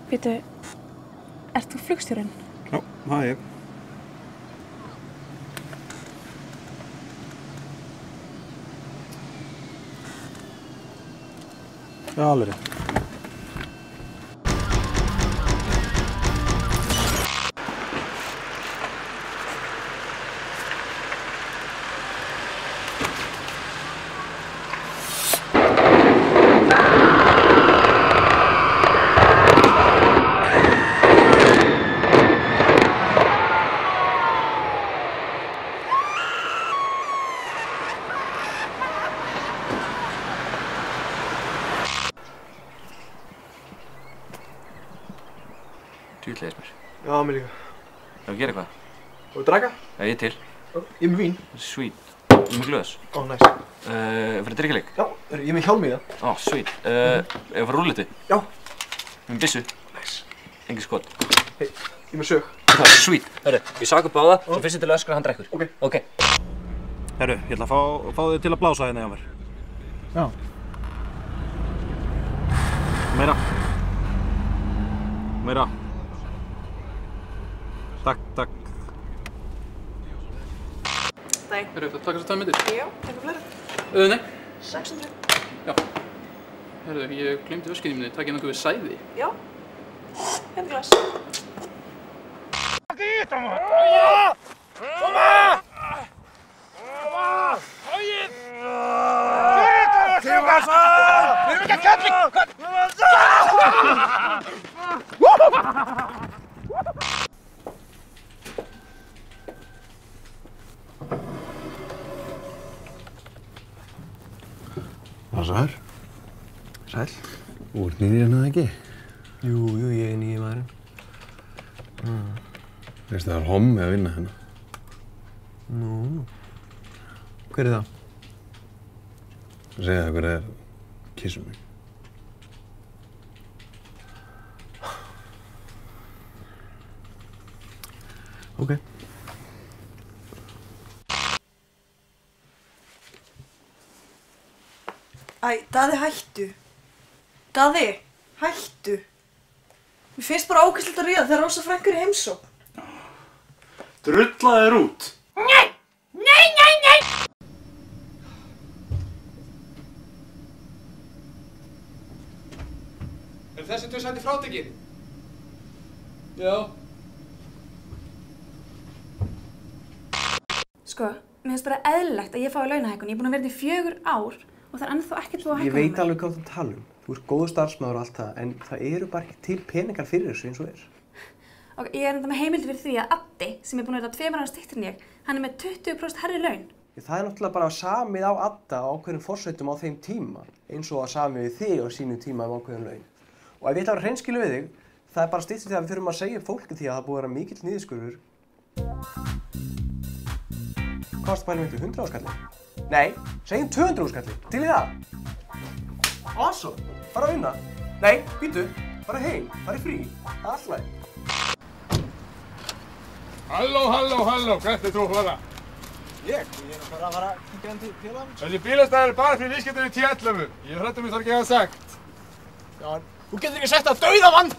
Býtu, ert þú flugstjórinn? Já, það er ég. Já, alveg rétt. Djúvill leiðist mér. Já, mér líka. Ef við gera eitthvað? Og við draka? Já, ég er til. Ég er með vín. Sweet. Ég er með glöðs. Ó, næs. Fyrir drikkileik? Já, ég er með hjálm í það. Ó, sweet. Ef við fara rúlliti? Já. Ég er með byssu. Næs. Engin skot. Hei, ég er með sög. Sweet. Hörru, ég saka upp á það, svo fyrst til að öskra hann drekkur. Ok. Ok. Herru, ég ætla að fá þig til að blása hérna hjá mér. Já. Meira. Meira. Takk, takk. Nei. Herru, það taka svo 2 myndir? Já, taka fleira. Nei. 600. Já. Herru, ég glemdi öskinni minni. Takk ég nokkuð við sæði. Já. Hérna glas. Ásar. Sæll. Þú ert nýr hérna ekki? Jú, ég er nýji maðurinn. Veistu það er hommi að vinna hérna? Nú. Hver er það? Segja það hver er kissum mig. Ok. Æ, Daði, hættu. Daði, hættu. Mér finnst bara ógeðslegt að ríða þegar Rósa frænka er í heimsókn. Drulla þér út. Nei! Nei, nei, nei! Er þessi 2 sæti frátekinn? Já. Sko, mér finnst bara eðlilegt að ég fái launahækkun. Ég er búin að vera þetta í 4 ár og það er ennþá ekkert búið að hækka Ég veit alveg hvað þú tala um. Þú ert góður starfsmaður og allt það, en það eru bara ekki til peningar fyrir þessu eins og er. Ok, ég er enda með heimildi fyrir því að Addi, sem er búin að vera 2 ára styttri en ég, hann er með 20% hærri laun. Það er náttúrulega bara samið á Adda á ákveðnum forsveitum á þeim tíma, eins og að samið við þig á sínum tíma ákveðum laun. Og ef ég ætla að vera hreinskilinn við þig, það er bara styttist því að við þurfum að segja upp fólki því að það búið að vera mikill niðurskurður. Hvað varstu að pæla með 100 áskalli? Nei, segjum 200 áskalli. Til í það? Awesome. Fara að vinna. Nei, býtu. Fara heim. Fara í frí. Það er alltaf. Halló, hvert er þú að fara? Ég er að fara að kíkja inn til félagans. Þessi bílastæði er bara fyrir viðskiptinu í T11. Ég hræddur mig þarf ekki að hafa sagt. Já, en þú getur ekki sett að dauða mann!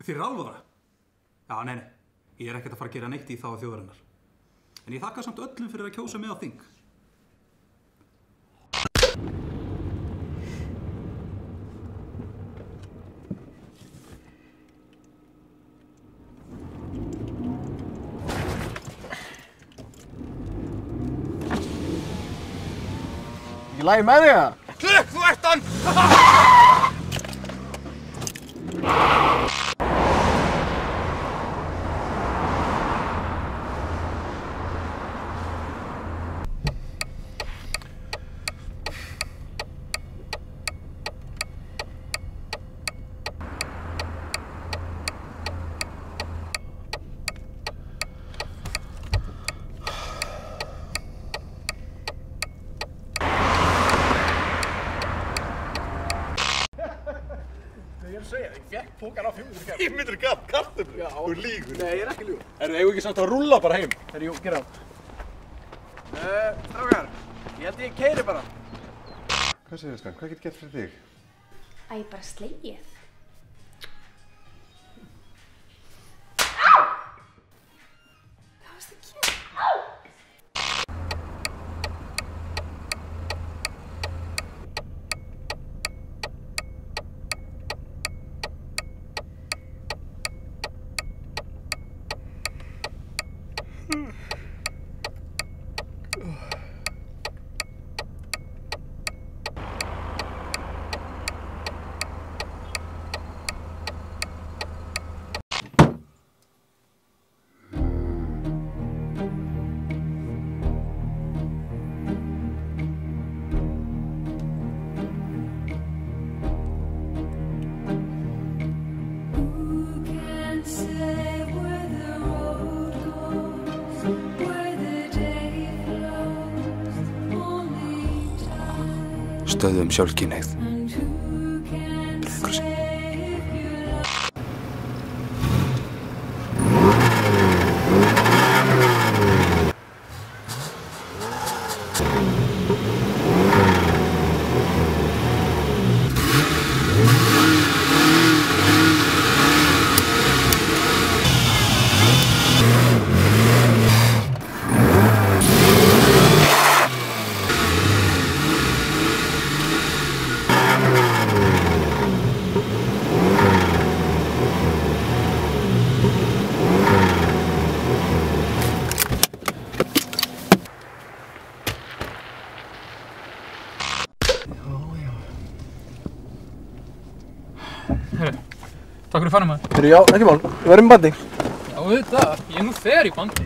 Þér er alvara? Já, nei. Ég er ekkert að fara að gera neitt í þá þjóðarinnar. En ég þakka samt öllum fyrir að kjósa mig á þing. Ekki lagi með þig það? Klukk, þú ert hann! Pókan á 500 kall. 500 kall, kartöflu? Já. Þú lígur. Nei, ég er ekki ljúgur. Eigum við ekki samt að rúlla bara heim? Jú, gera það. Strákar, ég held ég keyri bara. Hvað segir það, hvað getur gett fyrir þig? Æ, bara slegið. Hvað varst að gera? Stöðum sjálfkynhneigð. Rauðkrossi. Takk fyrir að fara maður. Já, ekki mál. Við verðum í bandi. Já, auðvitað. Ég er nú þegar í bandi.